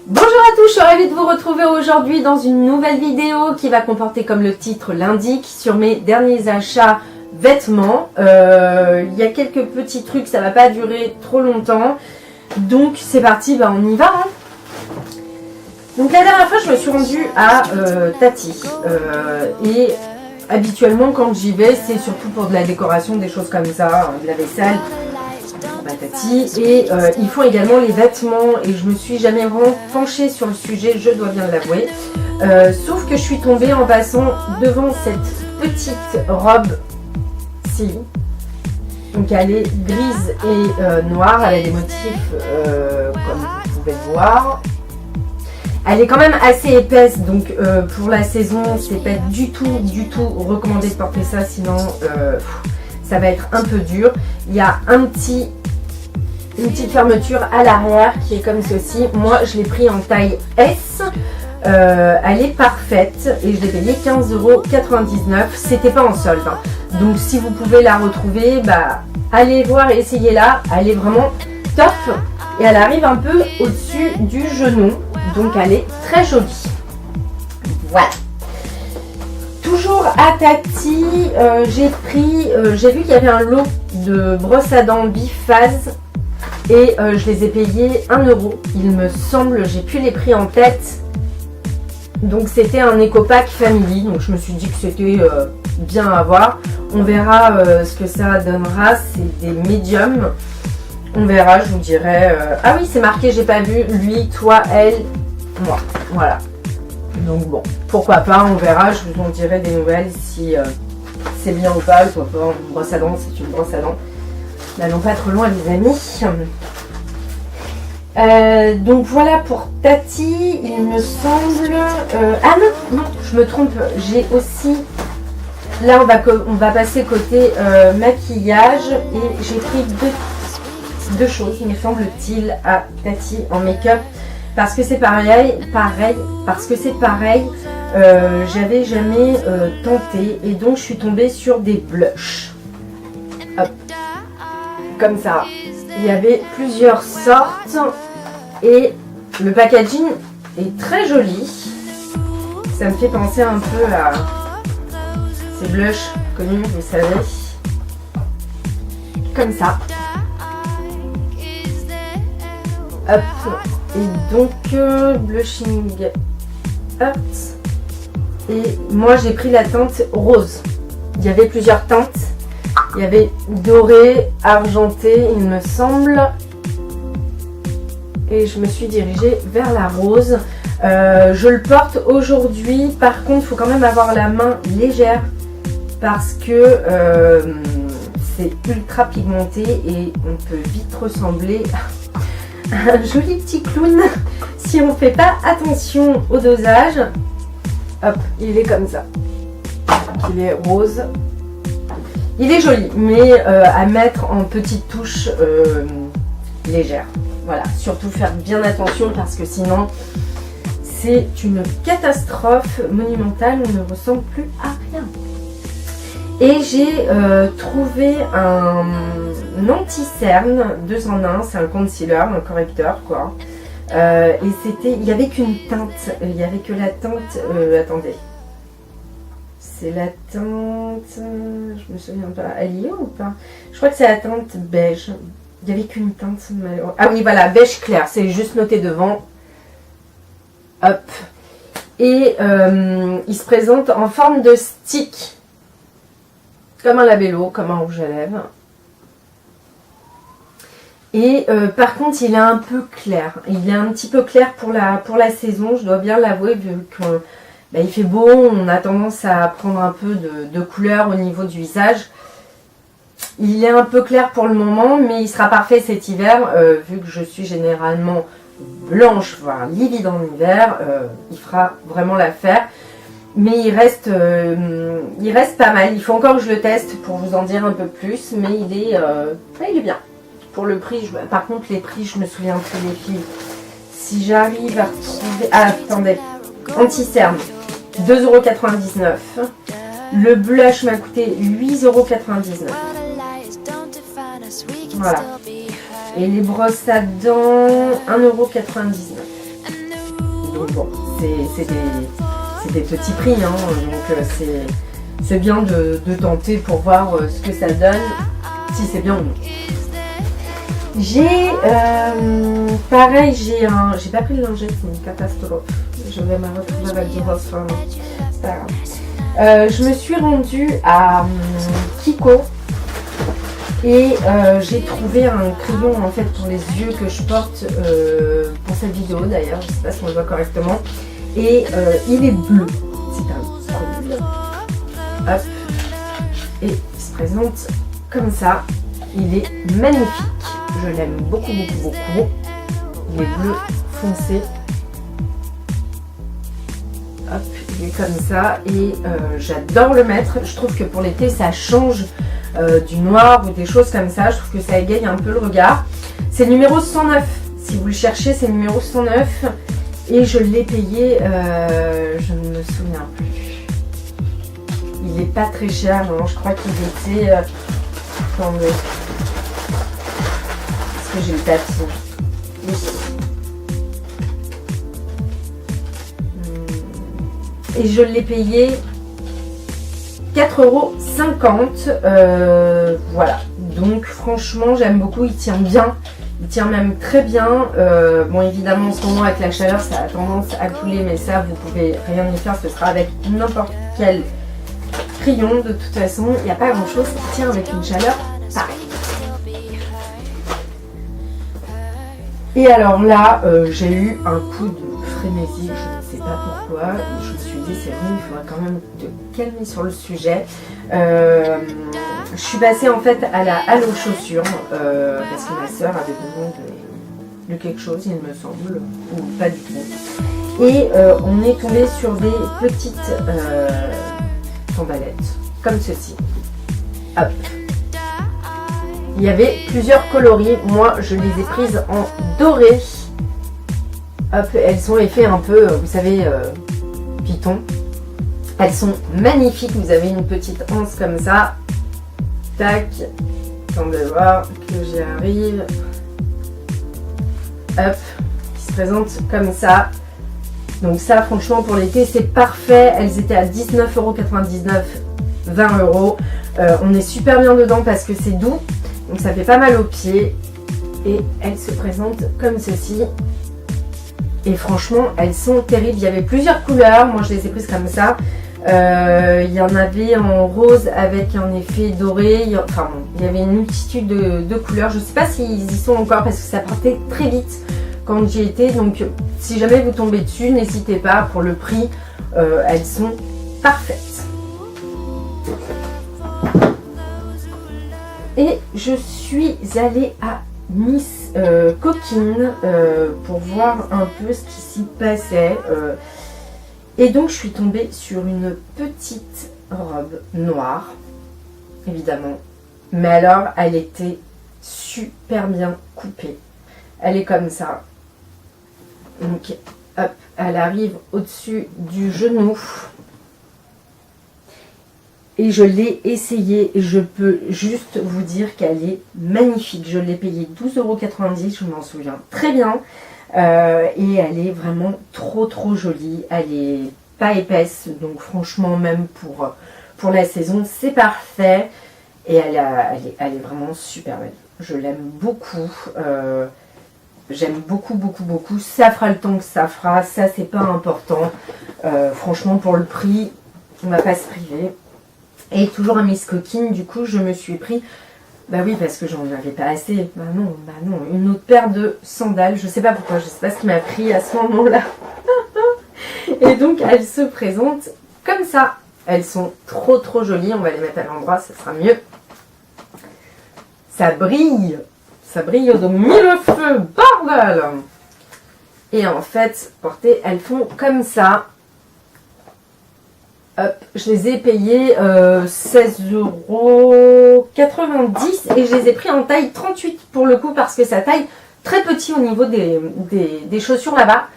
Bonjour à tous, je suis ravie de vous retrouver aujourd'hui dans une nouvelle vidéo qui va comporter, comme le titre l'indique, sur mes derniers achats vêtements. Il y a quelques petits trucs, ça va pas durer trop longtemps. Donc c'est parti, on y va. Hein. Donc la dernière fois, je me suis rendue à Tati. Et habituellement, quand j'y vais, c'est surtout pour de la décoration, des choses comme ça, de la vaisselle. Tati, et ils font également les vêtements, et je me suis jamais vraiment penchée sur le sujet, je dois bien l'avouer, sauf que je suis tombée en passant devant cette petite robe ci, donc elle est grise et noire, elle a des motifs comme vous pouvez le voir. Elle est quand même assez épaisse, donc pour la saison c'est pas du tout recommandé de porter ça, sinon ça va être un peu dur. Il y a une petite fermeture à l'arrière qui est comme ceci. Moi je l'ai pris en taille S. Elle est parfaite et je l'ai payé 15,99 €. C'était pas en solde. Hein. Donc si vous pouvez la retrouver, allez voir et essayez-la. Elle est vraiment top. Et elle arrive un peu au-dessus du genou. Donc elle est très jolie. Voilà. Toujours à Tati, j'ai vu qu'il y avait un lot de brosses à dents biphase et je les ai payés 1 €. Il me semble, j'ai plus les prix en tête. Donc c'était un éco-pack family, donc je me suis dit que c'était bien à voir. On verra ce que ça donnera, c'est des médiums. On verra, je vous dirai. Ah oui, c'est marqué, j'ai pas vu, lui, toi, elle, moi. Voilà. Donc bon, pourquoi pas, on verra, je vous en dirai des nouvelles si c'est bien ou pas. Soit pas une brosse à dents, c'est une brosse à dents. N'allons pas trop loin les amis. Donc voilà pour Tati, il me semble... ah non, je me trompe, j'ai aussi... Là on va passer côté maquillage et j'ai pris deux choses, me semble-t-il, à Tati en make-up. Parce que c'est pareil, j'avais jamais tenté et donc je suis tombée sur des blushs. Hop, comme ça. Il y avait plusieurs sortes et le packaging est très joli. Ça me fait penser un peu à ces blushs connus, vous savez. Comme ça. Hop. Et donc, blushing up. Et moi, j'ai pris la teinte rose. Il y avait plusieurs teintes. Il y avait doré, argenté, il me semble. Et je me suis dirigée vers la rose. Je le porte aujourd'hui. Par contre, il faut quand même avoir la main légère. Parce que c'est ultra pigmenté. Et on peut vite ressembler... un joli petit clown si on ne fait pas attention au dosage. Hop, il est comme ça. Il est rose. Il est joli, mais à mettre en petites touches légères. Voilà, surtout faire bien attention parce que sinon c'est une catastrophe monumentale. On ne ressemble plus à rien. Et j'ai trouvé un anti-cerne 2 en 1, c'est un concealer, un correcteur quoi. Et il n'y avait qu'une teinte, il n'y avait que la teinte, attendez. C'est la teinte, je me souviens pas, elle y est ou pas? Je crois que c'est la teinte beige. Il n'y avait qu'une teinte. Ah oui voilà, beige clair, c'est juste noté devant. Hop. Et il se présente en forme de stick. Comme un labello, comme un rouge à lèvres. Et par contre, il est un peu clair. Il est un petit peu clair pour la saison, je dois bien l'avouer, vu qu'il fait beau, on a tendance à prendre un peu de couleur au niveau du visage. Il est un peu clair pour le moment, mais il sera parfait cet hiver, vu que je suis généralement blanche, voire livide en hiver, il fera vraiment l'affaire. Mais il reste pas mal. Il faut encore que je le teste pour vous en dire un peu plus. Mais il est bien. Pour le prix, par contre les prix, je me souviens plus les filles. Si j'arrive à retrouver... Ah, attendez. Anti-cerne, 2,99 €. Le blush m'a coûté 8,99 €. Voilà. Et les brosses à dents, 1,99 €. bon, c'est des petits prix, hein, donc c'est bien de tenter pour voir ce que ça donne, si c'est bien ou non. J'ai, pareil, j'ai pas pris le lingette, c'est une catastrophe. Je vais me retrouver avec du rose, enfin, c'est pas grave. Je me suis rendue à Kiko et j'ai trouvé un crayon en fait pour les yeux que je porte pour cette vidéo d'ailleurs, je sais pas si on le voit correctement. Et il est bleu, c'est un cool. Hop, et il se présente comme ça, il est magnifique. Je l'aime beaucoup, beaucoup, beaucoup. Il est bleu foncé. Hop, il est comme ça et j'adore le mettre. Je trouve que pour l'été, ça change du noir ou des choses comme ça. Je trouve que ça égaye un peu le regard. C'est le numéro 109. Si vous le cherchez, c'est le numéro 109. Et je l'ai payé, je ne me souviens plus. Il n'est pas très cher, non, je crois qu'il était... attendez. Est-ce que j'ai le papier? Oui. Et je l'ai payé 4,50 €. Voilà. Donc franchement, j'aime beaucoup, il tient bien. Il tient même très bien. Bon, évidemment, en ce moment, avec la chaleur, ça a tendance à couler, mais ça, vous pouvez rien y faire. Ce sera avec n'importe quel crayon. De toute façon, il n'y a pas grand-chose qui tient avec une chaleur pareille. Et alors là, j'ai eu un coup de frénésie, je ne sais pas pourquoi. Et je me suis dit, c'est bon, il faudra quand même te calmer sur le sujet. Je suis passée en fait à la halle aux chaussures parce que ma soeur avait besoin de quelque chose, il me semble, ou pas du tout. Et on est tombé sur des petites sandalettes, comme ceci. Hop. Il y avait plusieurs coloris. Moi, je les ai prises en doré. Hop, elles sont effet un peu, vous savez, python. Elles sont magnifiques. Vous avez une petite anse comme ça. Tac. Attendez voir que j'y arrive. Hop. Qui se présente comme ça. Donc ça, franchement, pour l'été, c'est parfait. Elles étaient à 19,99 €, 20 €. On est super bien dedans parce que c'est doux. Donc ça fait pas mal aux pieds. Et elles se présentent comme ceci. Et franchement, elles sont terribles. Il y avait plusieurs couleurs. Moi, je les ai prises comme ça. Il y en avait en rose avec un effet doré. Enfin bon, il y avait une multitude de couleurs. Je ne sais pas s'ils y sont encore parce que ça partait très vite quand j'y étais. Donc si jamais vous tombez dessus, n'hésitez pas. Pour le prix, elles sont parfaites. Et je suis allée à Miss Coquine pour voir un peu ce qui s'y passait. Et donc je suis tombée sur une petite robe noire, évidemment. Mais alors, elle était super bien coupée. Elle est comme ça. Donc, hop, elle arrive au-dessus du genou. Et je l'ai essayée et je peux juste vous dire qu'elle est magnifique. Je l'ai payée 12,90 €, je m'en souviens très bien. Et elle est vraiment trop jolie. Elle est pas épaisse, donc franchement même pour la saison, c'est parfait. Et elle est vraiment super belle. Je l'aime beaucoup. J'aime beaucoup. Ça fera le temps que ça fera. Ça, c'est pas important. Franchement, pour le prix, on va pas se priver. Et toujours à Miss Coquine, du coup, je me suis pris... Bah oui, parce que j'en avais pas assez. Bah non. Une autre paire de sandales. Je sais pas pourquoi, je sais pas ce qui m'a pris à ce moment-là. Et donc, elles se présentent comme ça. Elles sont trop jolies. On va les mettre à l'endroit, ça sera mieux. Ça brille. Ça brille de mille feux. Bordel! Et en fait, portées, elles font comme ça. Hop, je les ai payées 16,90 € et je les ai pris en taille 38 pour le coup parce que ça taille très petit au niveau des chaussures là-bas.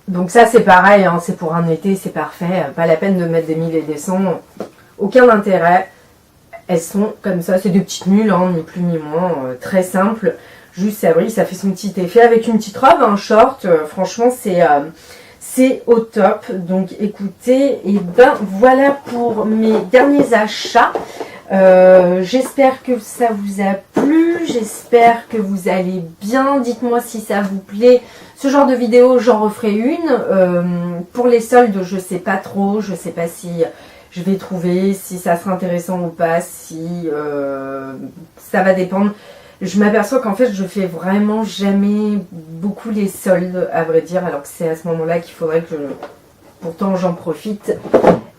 Donc ça c'est pareil, hein, c'est pour un été, c'est parfait. Pas la peine de mettre des 1000 et des 100, aucun intérêt. Elles sont comme ça, c'est des petites mules, hein, ni plus ni moins, très simple. juste ça brille, ça fait son petit effet avec une petite robe, un short, franchement c'est au top. Donc écoutez, et ben voilà pour mes derniers achats. J'espère que ça vous a plu, j'espère que vous allez bien. Dites-moi si ça vous plaît. Ce genre de vidéo, j'en referai une. Pour les soldes, je sais pas trop, je sais pas si je vais trouver, si ça sera intéressant ou pas, si ça va dépendre. Je m'aperçois qu'en fait, je fais vraiment jamais beaucoup les soldes, à vrai dire, alors que c'est à ce moment-là qu'il faudrait que pourtant j'en profite.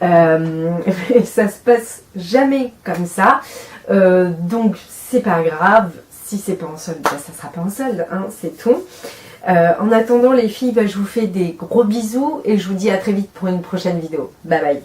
Et ça se passe jamais comme ça. Donc, c'est pas grave. Si c'est pas en solde, bah, ça sera pas en solde, hein, c'est tout. En attendant, les filles, bah, je vous fais des gros bisous et je vous dis à très vite pour une prochaine vidéo. Bye bye.